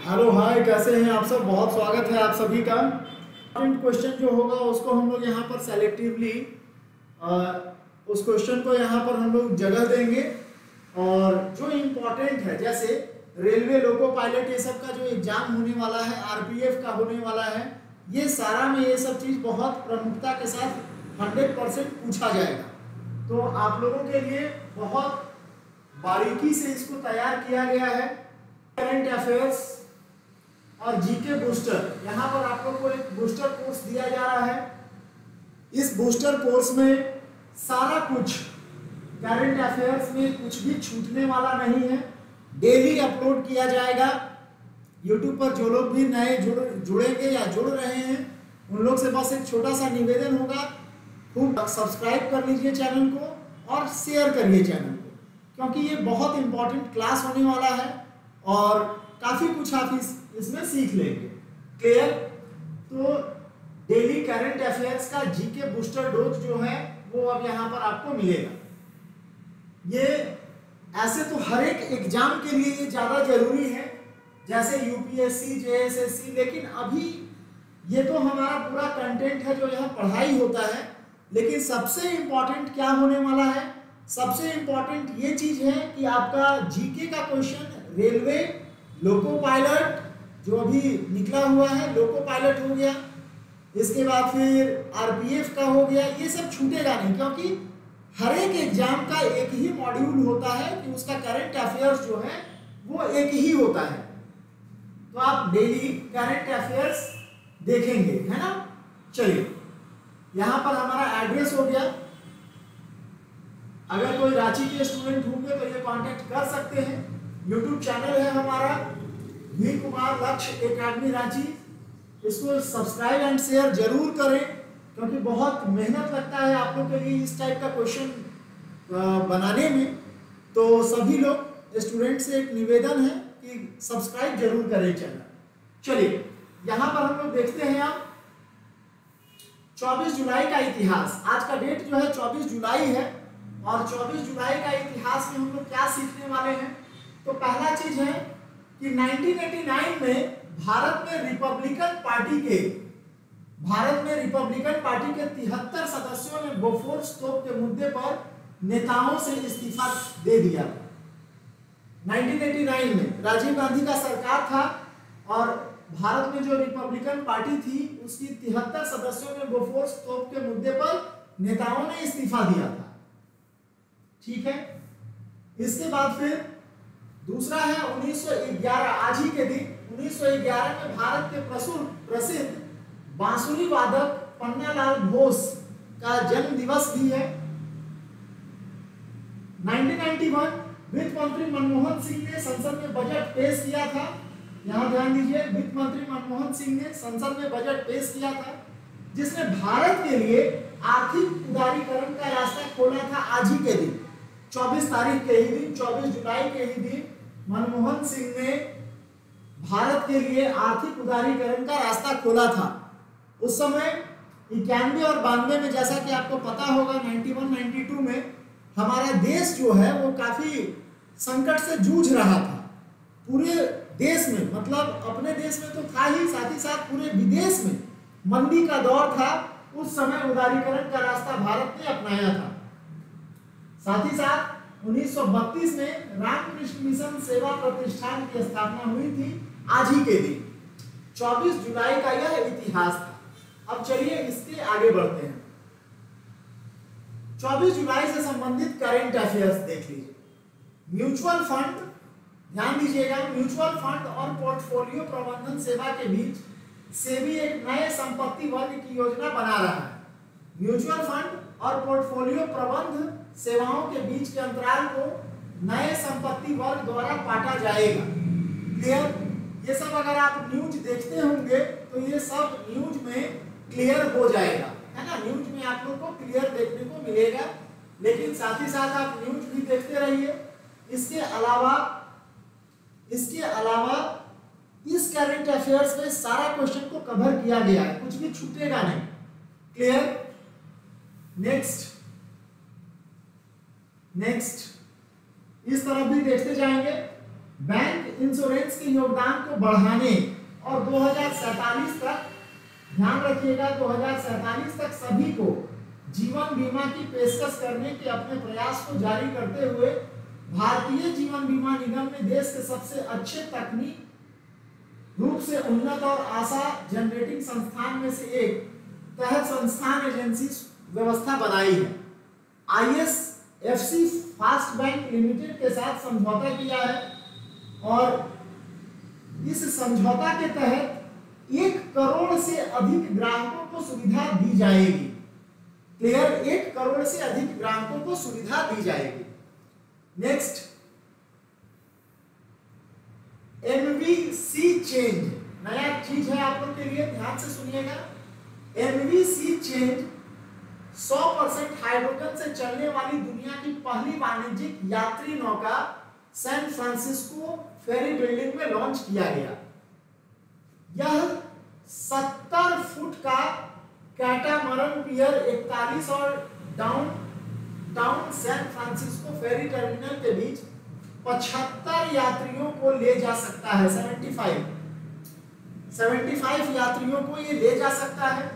Hello hi, कैसे हैं आप सब। बहुत स्वागत है आप सभी का। क्वेश्चन जो होगा उसको हम लोग यहाँ पर सेलेक्टिवली उस क्वेश्चन को यहाँ पर हम लोग जगह देंगे और जो इम्पोर्टेंट है, जैसे रेलवे लोको पायलट ये सब का जो एग्जाम होने वाला है, आरपीएफ का होने वाला है, ये सारा में ये सब चीज़ बहुत प्रमुखता के साथ 100% पूछा जाएगा। तो आप लोगों के लिए बहुत बारीकी से इसको तैयार किया गया है। करंट अफेयर्स और जीके बूस्टर, यहाँ पर आप लोग को एक बूस्टर कोर्स दिया जा रहा है। इस बूस्टर कोर्स में सारा कुछ करंट अफेयर्स में कुछ भी छूटने वाला नहीं है। डेली अपलोड किया जाएगा यूट्यूब पर। जो लोग भी नए जुड़ेंगे या जुड़ रहे हैं उन लोग से बस एक छोटा सा निवेदन होगा, खूब सब्सक्राइब कर लीजिए चैनल को और शेयर करिए चैनल को, क्योंकि ये बहुत इंपॉर्टेंट क्लास होने वाला है और काफ़ी कुछ आप इसमें सीख लेंगे। क्लियर? तो डेली करंट अफेयर्स का जीके बूस्टर डोज जो है वो अब यहाँ पर आपको मिलेगा। ये ऐसे तो हर एक एग्जाम के लिए ये ज़्यादा जरूरी है, जैसे यूपीएससी, जेएसएससी, लेकिन अभी ये तो हमारा पूरा कंटेंट है जो यहाँ पढ़ाई होता है। लेकिन सबसे इम्पॉर्टेंट क्या होने वाला है? सबसे इम्पॉर्टेंट ये चीज़ है कि आपका जीके का क्वेश्चन रेलवे लोको पायलट जो अभी निकला हुआ है, लोको पायलट हो गया, इसके बाद फिर आरपीएफ का हो गया, ये सब छूटेगा नहीं, क्योंकि हर एक एग्जाम का एक ही मॉड्यूल होता है कि उसका करंट अफेयर्स जो है वो एक ही होता है। तो आप डेली करंट अफेयर्स देखेंगे, है ना। चलिए, यहाँ पर हमारा एड्रेस हो गया। अगर कोई रांची के स्टूडेंट होंगे तो ये कांटेक्ट कर सकते हैं। यूट्यूब चैनल है हमारा वी कुमार लक्ष्य एकेडमी रांची, इसको सब्सक्राइब एंड शेयर जरूर करें, क्योंकि बहुत मेहनत लगता है आप लोग के लिए इस टाइप का क्वेश्चन बनाने में। तो सभी लोग स्टूडेंट से एक निवेदन है कि सब्सक्राइब जरूर करें चैनल। चलिए, यहाँ पर हम लोग देखते हैं आप 24 जुलाई का इतिहास। आज का डेट जो है 24 जुलाई है और 24 जुलाई का इतिहास में हम लोग क्या सीखने वाले हैं? तो पहला चीज है कि 1989 में भारत में रिपब्लिकन पार्टी के 73 सदस्यों ने बोफोर्स तोप के मुद्दे पर नेताओं से इस्तीफा दे दिया। 1989 में राजीव गांधी का सरकार था और भारत में जो रिपब्लिकन पार्टी थी उसकी 73 सदस्यों ने बोफोर्स तोप के मुद्दे पर नेताओं ने इस्तीफा दिया था। ठीक है। इसके बाद फिर दूसरा है 1911, आज ही के दिन 1911 में भारत के प्रसिद्ध बांसुरी वादक पन्नालाल घोष का जन्म दिवस भी है। 1991 वित्त मंत्री मनमोहन सिंह ने संसद में बजट पेश किया था। यहां ध्यान दीजिए, वित्त मंत्री मनमोहन सिंह ने संसद में बजट पेश किया था जिसने भारत के लिए आर्थिक उदारीकरण का रास्ता खोला था। आज ही के दिन 24 तारीख के ही दिन, 24 जुलाई के ही दिन मनमोहन सिंह ने भारत के लिए आर्थिक उदारीकरण का रास्ता खोला था। उस समय 91 और 92 में, जैसा कि आपको पता होगा, 91-92 में हमारा देश जो है वो काफी संकट से जूझ रहा था। पूरे देश में, मतलब अपने देश में तो था ही, साथ ही साथ पूरे विदेश में मंदी का दौर था। उस समय उदारीकरण का रास्ता भारत ने अपनाया था। साथ ही साथ 1932 में रामकृष्ण मिशन सेवा प्रतिष्ठान की स्थापना हुई थी। आज ही के दिन 24 जुलाई का यह इतिहास था। अब चलिए इसके आगे बढ़ते हैं। 24 जुलाई से संबंधित करंट अफेयर्स देख लीजिए। म्यूचुअल फंड, ध्यान दीजिएगा, म्यूचुअल फंड और पोर्टफोलियो प्रबंधन सेवा के बीच सेबी एक नए संपत्ति वर्ग की योजना बना रहा है। म्यूचुअल फंड और पोर्टफोलियो प्रबंध सेवाओं के बीच के अंतराल को नए संपत्ति वर्ग द्वारा काटा जाएगा। क्लियर? ये सब अगर आप न्यूज देखते होंगे तो ये सब न्यूज में क्लियर हो जाएगा, है ना। न्यूज में आप लोग को क्लियर देखने को मिलेगा, लेकिन साथ ही साथ आप न्यूज भी देखते रहिए। इसके अलावा इस करंट अफेयर्स में सारा क्वेश्चन को कवर किया गया है, कुछ भी छूटेगा नहीं। क्लियर? नेक्स्ट इस तरफ भी देखते जाएंगे। बैंक इंश्योरेंस के योगदान को बढ़ाने और 2047 तक, ध्यान रखिएगा, 2047 तक सभी को जीवन बीमा की पेशकश करने के अपने प्रयास को जारी करते हुए भारतीय जीवन बीमा निगम ने देश के सबसे अच्छे तकनीक रूप से उन्नत और आशा जनरेटिंग संस्थान में से एक तहत संस्थान एजेंसी व्यवस्था बनाई है। ISFC फास्ट बैंक लिमिटेड के साथ समझौता किया है और इस समझौता के तहत 1 करोड़ से अधिक ग्राहकों को सुविधा दी जाएगी। क्लियर, 1 करोड़ से अधिक ग्राहकों को सुविधा दी जाएगी। नेक्स्ट, MVC चेंज, नया चीज है आप लोग के लिए, ध्यान से सुनिएगा। MVC चेंज 100% हाइड्रोजन से चलने वाली दुनिया की पहली वाणिज्यिक यात्री नौका सैन फ्रांसिस्को फेरी बिल्डिंग में लॉन्च किया गया। यह 70 फुट का कैटामरन पियर 41 और डाउन सैन फ्रांसिस्को फेरी टर्मिनल के बीच 75 यात्रियों को ले जा सकता है। 75 यात्रियों को ये ले जा सकता है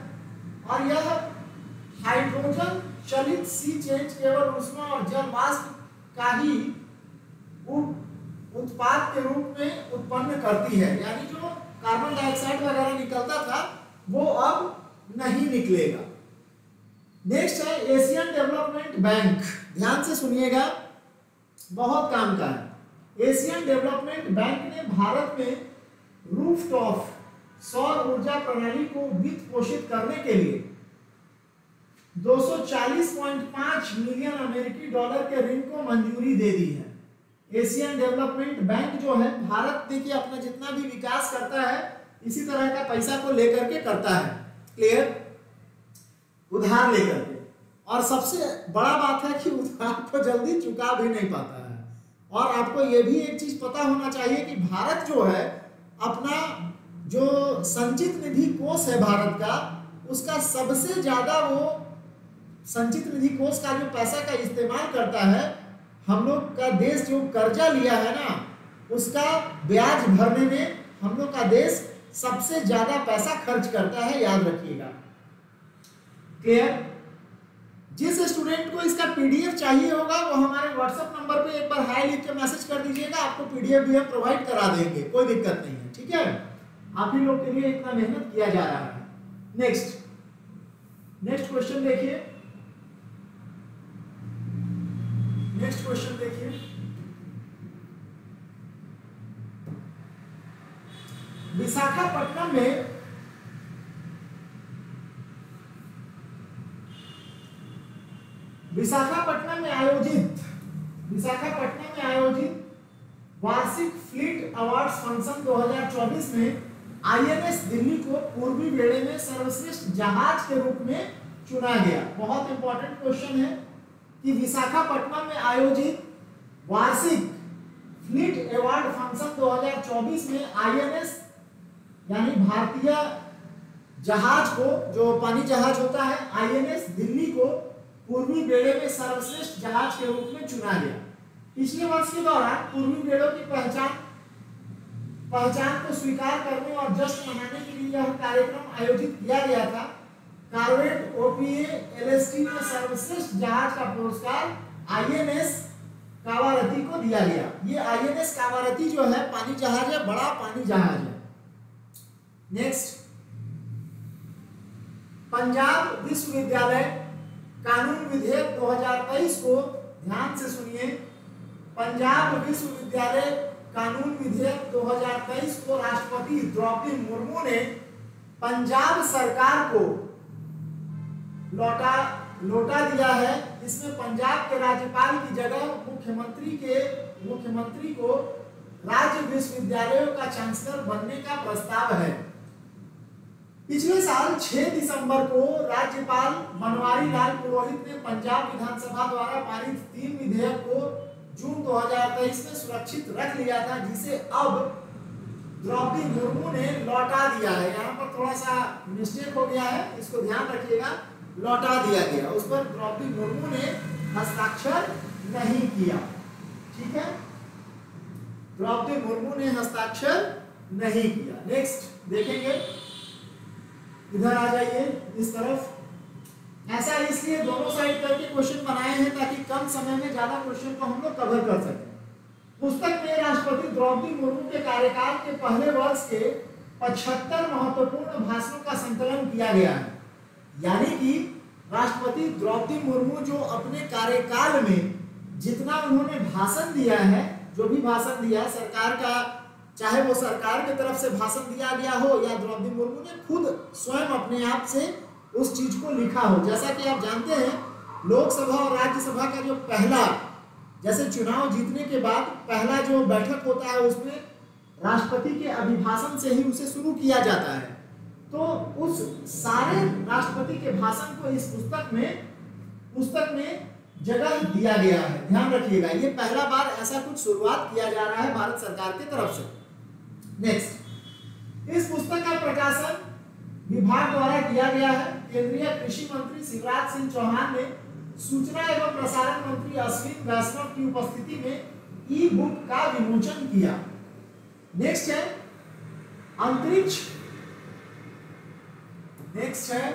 और यह हाइड्रोजन चलित सी चेंज केवल ऊष्मा और जल वाष्प का ही उत्पाद के रूप में उत्पन्न करती है, यानी जो कार्बन डाइऑक्साइड वगैरह निकलता था वो अब नहीं निकलेगा। नेक्स्ट है एशियन डेवलपमेंट बैंक, ध्यान से सुनिएगा, बहुत काम का है। एशियन डेवलपमेंट बैंक ने भारत में रूफटॉप सौर ऊर्जा प्रणाली को वित्त पोषित करने के लिए 240.5 मिलियन अमेरिकी डॉलर के ऋण को मंजूरी दे दी है। एशियन डेवलपमेंट बैंक जो है, भारत देखिए अपना जितना भी विकास करता है इसी तरह का पैसा को लेकर के करता है। क्लियर, उधार लेकर के, और सबसे बड़ा बात है कि उधार को जल्दी चुका भी नहीं पाता है। और आपको ये भी एक चीज पता होना चाहिए कि भारत जो है अपना जो संचित निधि कोष है भारत का, उसका सबसे ज्यादा वो संचित निधि कोष का जो पैसा का इस्तेमाल करता है, हम लोग का देश जो कर्जा लिया है ना, उसका ब्याज भरने में हम लोग का देश सबसे ज्यादा पैसा खर्च करता है, याद रखिएगा। क्लियर, जिस स्टूडेंट को इसका PDF चाहिए होगा वो हमारे व्हाट्सएप नंबर पे एक बार हाय लिख के मैसेज कर दीजिएगा, आपको PDF भी हम प्रोवाइड करा देंगे, कोई दिक्कत नहीं है। ठीक है, आप ही लोग के लिए इतना मेहनत किया जा रहा है। नेक्स्ट क्वेश्चन देखिए, नेक्स्ट क्वेश्चन देखिए, विशाखापट्टनम में आयोजित वार्षिक फ्लीट अवार्ड्स फंक्शन 2024 में INS दिल्ली को पूर्वी बेड़े में सर्वश्रेष्ठ जहाज के रूप में चुना गया। बहुत इंपॉर्टेंट क्वेश्चन है कि विशाखापट्टनम में आयोजित वार्षिक फ्लीट अवार्ड फंक्शन 2024 में INS यानी भारतीय जहाज को, जो पानी जहाज होता है, INS दिल्ली को पूर्वी बेड़े में सर्वश्रेष्ठ जहाज के रूप में चुना गया। पिछले वर्ष के दौरान पूर्वी बेड़ों की पहचान को स्वीकार करने और जश्न मनाने के लिए यह कार्यक्रम आयोजित किया गया था। कॉर्वेट OPA LST में सर्वश्रेष्ठ जहाज का पुरस्कार INS कावारती को दिया गया। ये INS कावारती जो है पानी जहाज है, बड़ा पानी जहाज है। नेक्स्ट, पंजाब विश्वविद्यालय कानून विधेयक 2023 को, ध्यान से सुनिए, पंजाब विश्वविद्यालय कानून विधेयक 2023 को राष्ट्रपति द्रौपदी मुर्मू ने पंजाब सरकार को लौटा दिया है। इसमें पंजाब के राज्यपाल की जगह मुख्यमंत्री को राज्य विश्वविद्यालयों का चांसलर बनने का प्रस्ताव है। पिछले साल 6 दिसंबर को राज्यपाल बनवारी लाल पुरोहित ने पंजाब विधानसभा द्वारा पारित 3 विधेयक को जून 2023 में सुरक्षित रख लिया था, जिसे अब द्रौपदी मुर्मू ने लौटा दिया है। यहाँ पर थोड़ा सा मिस्टेक हो गया है, इसको ध्यान रखिएगा, लौटा दिया गया, उस पर द्रौपदी मुर्मू ने हस्ताक्षर नहीं किया। ठीक है, द्रौपदी मुर्मू ने हस्ताक्षर नहीं किया। नेक्स्ट देखेंगे, इधर आ जाइए इस तरफ। ऐसा इसलिए दोनों साइड करके क्वेश्चन बनाए हैं ताकि कम समय में ज्यादा क्वेश्चन को हम लोग कवर कर सकें। पुस्तक में राष्ट्रपति द्रौपदी मुर्मू के कार्यकाल के पहले वर्ष के 75 महत्वपूर्ण भाषणों का संकलन किया गया है। यानी कि राष्ट्रपति द्रौपदी मुर्मू जो अपने कार्यकाल में जितना उन्होंने भाषण दिया है, जो भी भाषण दिया सरकार का, चाहे वो सरकार की तरफ से भाषण दिया गया हो या द्रौपदी मुर्मू ने खुद स्वयं अपने आप से उस चीज को लिखा हो। जैसा कि आप जानते हैं लोकसभा और राज्यसभा का जो पहला, जैसे चुनाव जीतने के बाद पहला जो बैठक होता है उसमें राष्ट्रपति के अभिभाषण से ही उसे शुरू किया जाता है। तो उस सारे राष्ट्रपति के भाषण को इस पुस्तक में जगह दिया गया है। ध्यान रखिएगा, ये पहला बार ऐसा कुछ शुरुआत किया जा रहा है भारत सरकार की तरफ से। नेक्स्ट, इस पुस्तक का प्रकाशन विभाग द्वारा किया गया है। केंद्रीय कृषि मंत्री शिवराज सिंह चौहान ने सूचना एवं प्रसारण मंत्री अश्विनी वैष्णव की उपस्थिति में ई बुक का विमोचन किया। नेक्स्ट है अंतरिक्ष। नेक्स्ट है,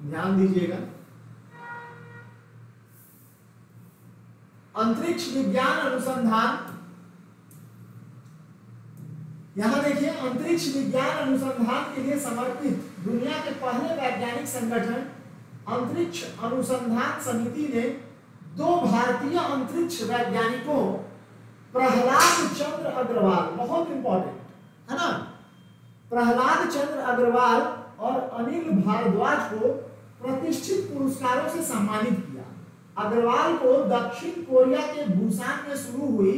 ध्यान दीजिएगा, अंतरिक्ष विज्ञान अनुसंधान। यहां देखिए, अंतरिक्ष विज्ञान अनुसंधान के लिए समर्पित दुनिया के पहले वैज्ञानिक संगठन अंतरिक्ष अनुसंधान समिति ने 2 भारतीय अंतरिक्ष वैज्ञानिकों प्रहलाद चंद्र अग्रवाल, बहुत इंपॉर्टेंट है ना, प्रहलाद चंद्र अग्रवाल और अनिल भारद्वाज को प्रतिष्ठित पुरस्कारों से सम्मानित किया। अग्रवाल को दक्षिण कोरिया के बुसान में शुरू हुई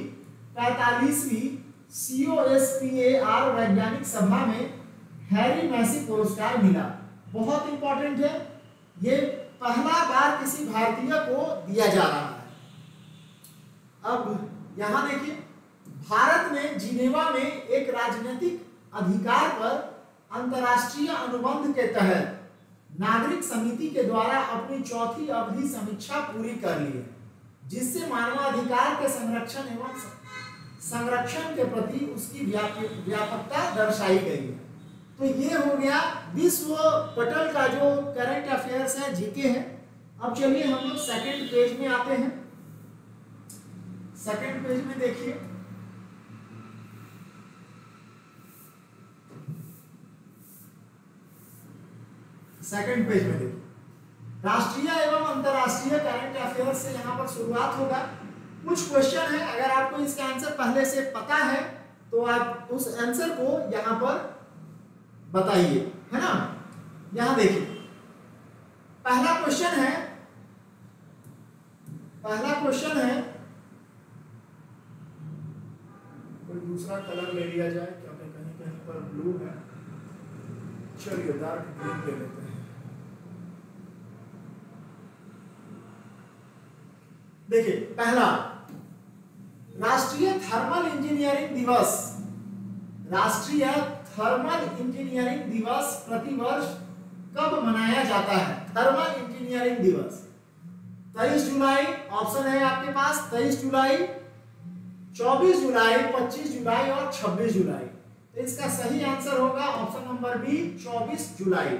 45वीं COSPAR वैज्ञानिक सभा में हैरी मैसी पुरस्कार मिला। बहुत इंपॉर्टेंट है, ये पहला बार किसी भारतीय को दिया जा रहा है। अब यहां देखिए, भारत ने जिनेवा में एक राजनीतिक अधिकार पर अंतर्राष्ट्रीय अनुबंध के तहत नागरिक समिति के द्वारा अपनी चौथी अवधि समीक्षा पूरी कर ली है, जिससे मानवाधिकार के संरक्षण के प्रति उसकी व्यापकता दर्शाई गई है। तो ये हो गया विश्व पटल का जो करंट अफेयर्स है, जीके है। अब चलिए हम लोग सेकंड पेज में आते हैं। सेकंड पेज में देखिए, सेकंड पेज में देखिए, राष्ट्रीय एवं अंतरराष्ट्रीय करंट अफेयर्स से यहाँ पर शुरुआत होगा। कुछ क्वेश्चन है, अगर आपको इसका आंसर पहले से पता है तो आप उस आंसर को यहाँ पर बताइए, है ना। यहां देखिए, पहला क्वेश्चन है, कोई दूसरा कलर ले लिया जाए, क्योंकि कहीं कहीं पर ब्लू है। चलिए डार्क ग्रीन ले लेते हैं। देखिए, पहला, राष्ट्रीय थर्मल इंजीनियरिंग दिवस। राष्ट्रीय थर्मल इंजीनियरिंग दिवस प्रतिवर्ष कब मनाया जाता है? थर्मल इंजीनियरिंग दिवस 23 जुलाई, ऑप्शन है आपके पास 23 जुलाई, 24 जुलाई, 25 जुलाई और 26 जुलाई। तो इसका सही आंसर होगा ऑप्शन नंबर बी, 24 जुलाई।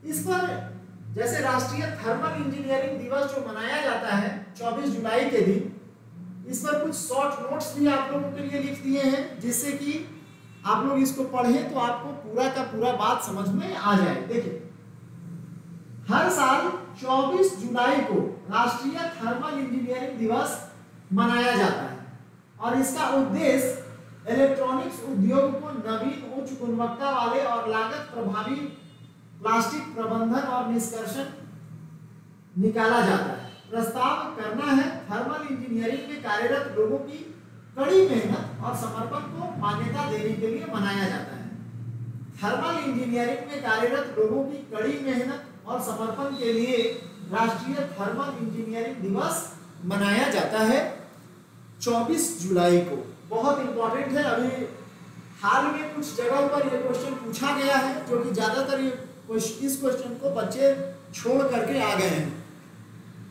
इस पर जैसे राष्ट्रीय थर्मल इंजीनियरिंग दिवस जो मनाया जाता है 24 जुलाई के दिन, इस पर कुछ शॉर्ट नोट्स भी आप लोगों के लिए लिख दिए हैं, जिससे कि आप लोग इसको पढ़ें तो आपको पूरा का पूरा बात समझ में आ जाए। देखिए, हर साल 24 जुलाई को राष्ट्रीय थर्मल इंजीनियरिंग दिवस मनाया जाता है और इसका उद्देश्य इलेक्ट्रॉनिक्स उद्योग को नवीन, उच्च गुणवत्ता वाले और लागत प्रभावी प्लास्टिक प्रबंधन और निष्कर्षण निकाला जाता है। प्रस्ताव करना है थर्मल इंजीनियरिंग में कार्यरत लोगों की कड़ी मेहनत और समर्पण को मान्यता देने के लिए मनाया जाता है। थर्मल इंजीनियरिंग में कार्यरत लोगों की कड़ी मेहनत और समर्पण के लिए राष्ट्रीय थर्मल इंजीनियरिंग दिवस मनाया जाता है 24 जुलाई को। बहुत इंपॉर्टेंट है। अभी हाल में कुछ जगह पर यह क्वेश्चन पूछा गया है, जो कि ज्यादातर इस क्वेश्चन को बच्चे छोड़ करके आ गए हैं,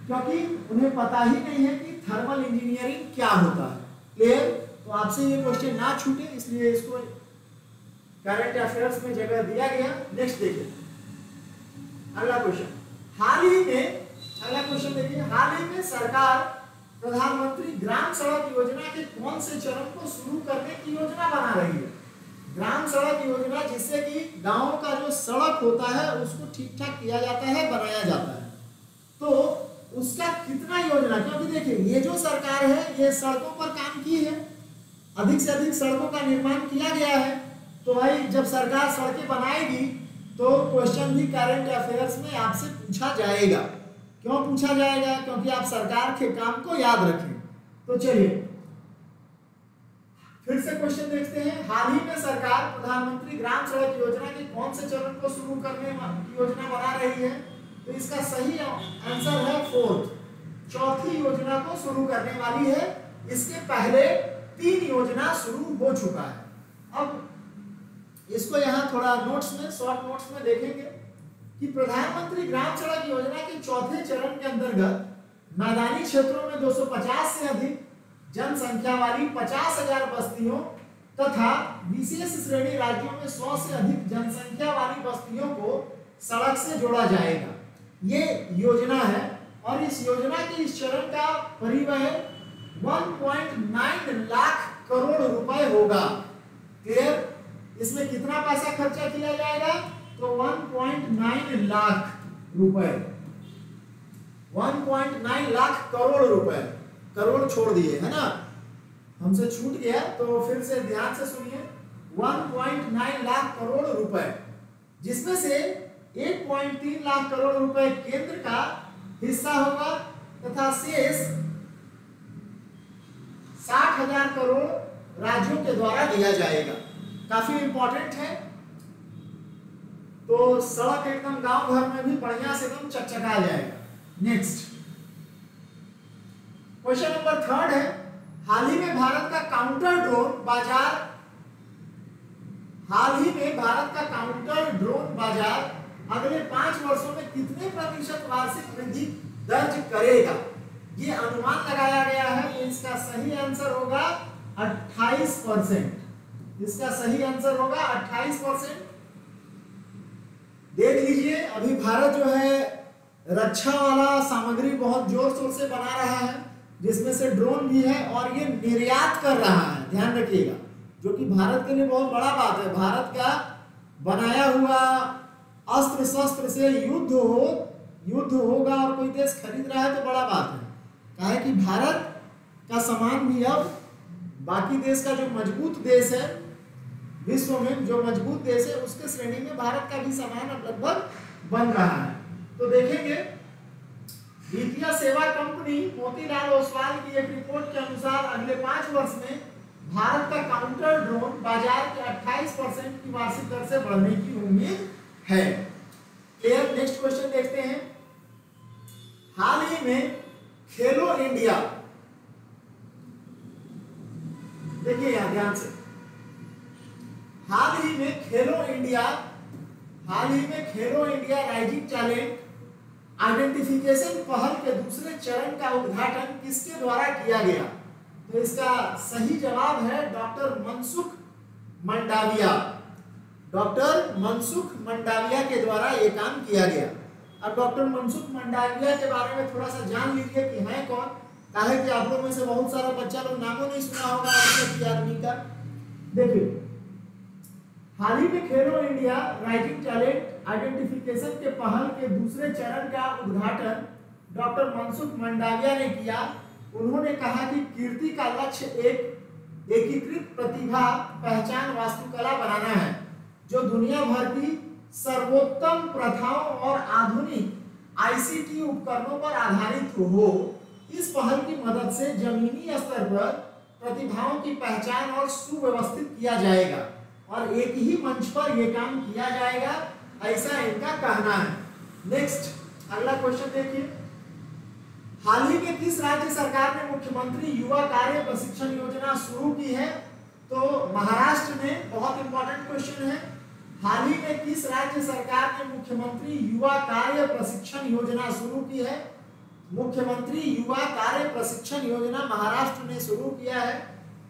क्योंकि उन्हें पता ही नहीं है कि थर्मल इंजीनियरिंग क्या होता है। क्लियर? तो आपसे ये क्वेश्चन ना छूटे इसलिए इसको करंट अफेयर्स में जगह दिया गया। नेक्स्ट देखिए अगला क्वेश्चन। हाल ही में, अगला क्वेश्चन देखिए, हाल ही में सरकार प्रधानमंत्री ग्राम सड़क योजना के कौन से चरण को शुरू करने की योजना बना रही है? ग्राम सड़क योजना, जिससे कि गांव का जो सड़क होता है उसको ठीक ठाक किया जाता है, बनाया जाता है। तो उसका कितना योजना, क्योंकि देखिए ये जो सरकार है ये सड़कों पर काम की है, अधिक से अधिक सड़कों का निर्माण किया गया है। तो भाई जब सरकार सड़कें बनाएगी तो क्वेश्चन भी करंट अफेयर्स में आपसे पूछा जाएगा। क्यों पूछा जाएगा? क्योंकि आप सरकार के काम को याद रखें। तो चलिए फिर से क्वेश्चन देखते हैं। हाल ही में सरकार प्रधानमंत्री ग्राम सड़क योजना के कौन से चरण को शुरू करने की योजना बना रही है? तो इसका सही आंसर है फोर्थ, चौथी योजना को शुरू करने वाली है। इसके पहले 3 योजना शुरू हो चुका है। अब इसको यहाँ थोड़ा नोट्स में, शॉर्ट नोट्स में देखेंगे कि प्रधानमंत्री ग्राम सड़क योजना के चौथे चरण के अंतर्गत मैदानी क्षेत्रों में 250 से अधिक जनसंख्या वाली 50,000 बस्तियों तथा विशेष श्रेणी राज्यों में 100 से अधिक जनसंख्या वाली बस्तियों को सड़क से जोड़ा जाएगा। ये योजना है और इस योजना के इस चरण का परिव्यय 1.9 लाख करोड़ रुपए होगा। क्लियर? इसमें कितना पैसा खर्चा किया जाएगा? तो 1.9 लाख रुपए, 1.9 लाख करोड़ रुपए, करोड़ छोड़ दिए है ना, हमसे छूट गया तो फिर से ध्यान से सुनिए। 1.9 लाख करोड़ रुपए, जिसमें से 1.3 लाख करोड़ रुपए केंद्र का हिस्सा होगा तथा शेष 60,000 करोड़ राज्यों के द्वारा दिया जाएगा। काफी इंपॉर्टेंट है। तो सड़क एकदम गांव घर में भी बढ़िया से एकदम चकचका जाएगा। नेक्स्ट क्वेश्चन नंबर 3 है। हाल ही में भारत का काउंटर ड्रोन बाजार, हाल ही में भारत का काउंटर ड्रोन बाजार अगले 5 वर्षों में कितने प्रतिशत वार्षिक वृद्धि दर्ज करेगा? ये अनुमान लगाया गया है। तो इसका सही आंसर होगा 28%। इसका सही आंसर होगा 28%। देख लीजिए अभी भारत जो है रक्षा वाला सामग्री बहुत जोर शोर से बना रहा है, जिसमें से ड्रोन भी है और ये निर्यात कर रहा है। ध्यान रखिएगा, जो कि भारत के लिए बहुत बड़ा बात है। भारत का बनाया हुआ अस्त्र शस्त्र से युद्ध होगा और कोई देश खरीद रहा है तो बड़ा बात है। कहा है कि भारत का सामान भी अब बाकी देश का जो मजबूत देश है, विश्व में जो मजबूत देश है, उसके श्रेणी में भारत का भी सामान अब लगभग बन रहा है। तो देखेंगे वित्तीय सेवा कंपनी मोतीलाल ओसवाल की एक रिपोर्ट के अनुसार अगले 5 वर्ष में भारत का काउंटर ड्रोन बाजार के 28% की वार्षिक दर से बढ़ने की उम्मीद है। क्लियर? नेक्स्ट क्वेश्चन देखते हैं। हाल ही में खेलो इंडिया, देखिए यहां ध्यान से, हाल ही में खेलो इंडिया राइजिंग टैलेंट आइडेंटिफिकेशन पहल के दूसरे चरण का उद्घाटन किसके द्वारा किया गया? तो इसका सही जवाब है डॉक्टर मनसुख मंडाविया। डॉक्टर मनसुख मंडाविया के द्वारा यह काम किया गया। अब डॉक्टर मनसुख मंडाविया के बारे में थोड़ा सा जान लीजिए कि हैं कौन। कहा है कि आप लोगों में से बहुत सारा बच्चा लोग नामों नहीं सुना होगा किसी आदमी का। देखिए हाल ही में खेलो इंडिया राइजिंग टैलेंट आइडेंटिफिकेशन के पहल के दूसरे चरण का उद्घाटन डॉक्टर मनसुख मंडाविया ने किया। उन्होंने कहा कि कीर्ति का लक्ष्य एक एकीकृत प्रतिभा पहचान वास्तुकला बनाना है जो दुनिया भर की सर्वोत्तम प्रथाओं और आधुनिक आईसीटी उपकरणों पर आधारित हो। इस पहल की मदद से जमीनी स्तर पर प्रतिभाओं की पहचान और सुव्यवस्थित किया जाएगा और एक ही मंच पर यह काम किया जाएगा, ऐसा इनका कहना है। नेक्स्ट अगला क्वेश्चन देखिए। हाल ही में किस राज्य सरकार ने मुख्यमंत्री युवा कार्य प्रशिक्षण योजना शुरू की है? तो महाराष्ट्र में। बहुत इंपॉर्टेंट क्वेश्चन है। हाल ही में किस राज्य सरकार ने मुख्यमंत्री युवा कार्य प्रशिक्षण योजना शुरू की है? मुख्यमंत्री युवा कार्य प्रशिक्षण योजना महाराष्ट्र ने शुरू किया है,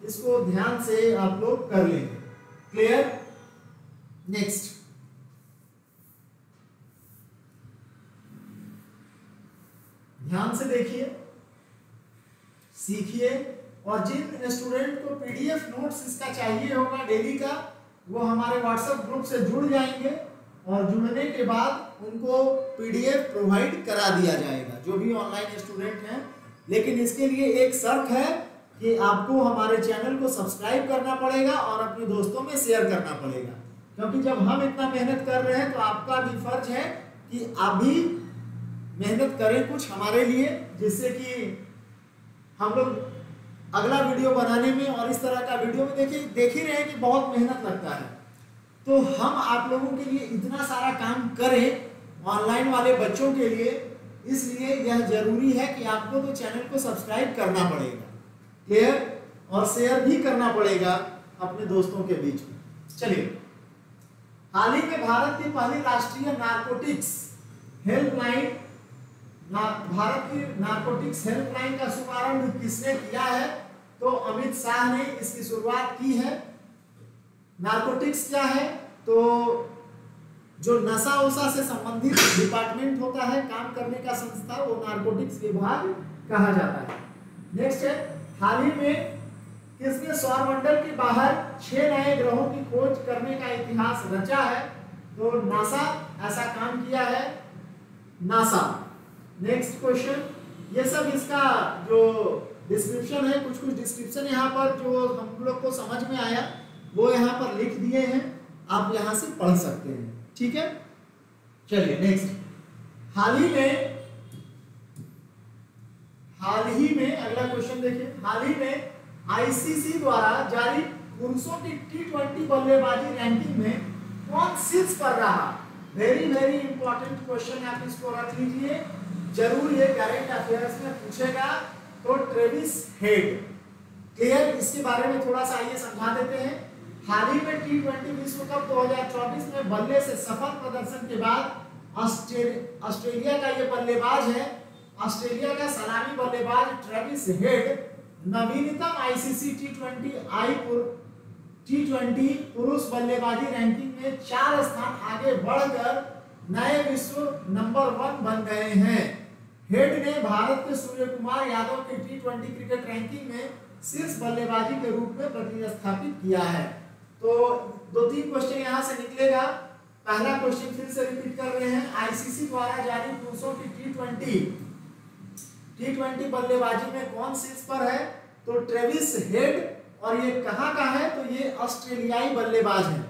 इसको ध्यान से आप लोग कर लेंगे। क्लियर? नेक्स्ट, ध्यान से देखिए, सीखिए, और जिन स्टूडेंट को पीडीएफ नोट्स इसका चाहिए होगा डेली का, वो हमारे व्हाट्सएप ग्रुप से जुड़ जाएंगे और जुड़ने के बाद उनको पीडीएफ प्रोवाइड करा दिया जाएगा, जो भी ऑनलाइन स्टूडेंट हैं। लेकिन इसके लिए एक शर्त है कि आपको हमारे चैनल को सब्सक्राइब करना पड़ेगा और अपने दोस्तों में शेयर करना पड़ेगा, क्योंकि जब हम इतना मेहनत कर रहे हैं तो आपका भी फर्ज है कि आप भी मेहनत करें कुछ हमारे लिए, जिससे कि हम लोग अगला वीडियो बनाने में और इस तरह का वीडियो में देख ही रहे हैं कि बहुत मेहनत लगता है। तो हम आप लोगों के लिए इतना सारा काम करें ऑनलाइन वाले बच्चों के लिए, इसलिए यह जरूरी है कि आपको तो चैनल को सब्सक्राइब करना पड़ेगा, क्लियर, और शेयर भी करना पड़ेगा अपने दोस्तों के बीच में। चलिए, हाल ही में भारत की पहली राष्ट्रीय नारकोटिक्स हेल्पलाइन, भारत की नारकोटिक्स हेल्पलाइन का शुभारंभ किसने किया है? तो अमित शाह ने इसकी शुरुआत की है। नारकोटिक्स क्या है? तो जो नशा उशा से संबंधित डिपार्टमेंट होता है, काम करने का संस्था, वो नारकोटिक्स विभाग कहा जाता है। नेक्स्ट है, हाल ही में किसने सौरमंडल के बाहर 6 नए ग्रहों की खोज करने का इतिहास रचा है? तो नासा ऐसा काम किया है, नासा। नेक्स्ट क्वेश्चन, ये सब इसका जो डिस्क्रिप्शन है, कुछ डिस्क्रिप्शन यहाँ पर जो हम लोग को समझ में आया वो यहाँ पर लिख दिए हैं, आप यहाँ से पढ़ सकते हैं, ठीक है। चलिए नेक्स्ट, हाल ही में अगला क्वेश्चन देखिए, हाल ही में आईसीसी द्वारा जारी पुरुषों की T20 बल्लेबाजी रैंकिंग में कौन शीर्ष पर रहा? वेरी वेरी इंपॉर्टेंट क्वेश्चन, आप इसको रख लीजिए, जरूर ये करंट अफेयर्स में पूछेगा। तो ट्रेविस हेड, क्लियर, इसके बारे में थोड़ा सा आइए समझा देते हैं। हाल ही में T20 विश्व कप 2024 में बल्ले से सफल प्रदर्शन के बाद ऑस्ट्रेलिया का ये बल्लेबाज है, ऑस्ट्रेलिया का सलामी बल्लेबाज ट्रेविस हेड नवीनतम आईसीसी T20 पुरुष बल्लेबाजी रैंकिंग में 4 स्थान आगे बढ़कर नए विश्व नंबर 1 बन गए हैं। हेड ने भारत के सूर्य कुमार यादव की T20 क्रिकेट रैंकिंग में शीर्ष बल्लेबाजी के रूप में प्रतिस्थापित किया है। तो 2-3 क्वेश्चन यहाँ से निकलेगा। पहला क्वेश्चन फिर से रिपीट कर रहे हैं, आईसीसी द्वारा जारी पुरुषों की T20 बल्लेबाजी में कौन शीर्ष पर है? तो ट्रेविस हेड, और ये कहाँ का है? तो ये ऑस्ट्रेलियाई बल्लेबाज है,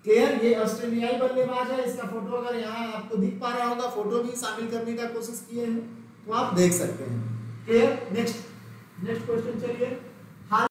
क्लियर, ये ऑस्ट्रेलियाई बल्लेबाज है। इसका फोटो अगर यहाँ आपको दिख पा रहा होगा, फोटो भी शामिल करने का कोशिश किए हैं तो आप देख सकते हैं, क्लियर। नेक्स्ट क्वेश्चन चलिए,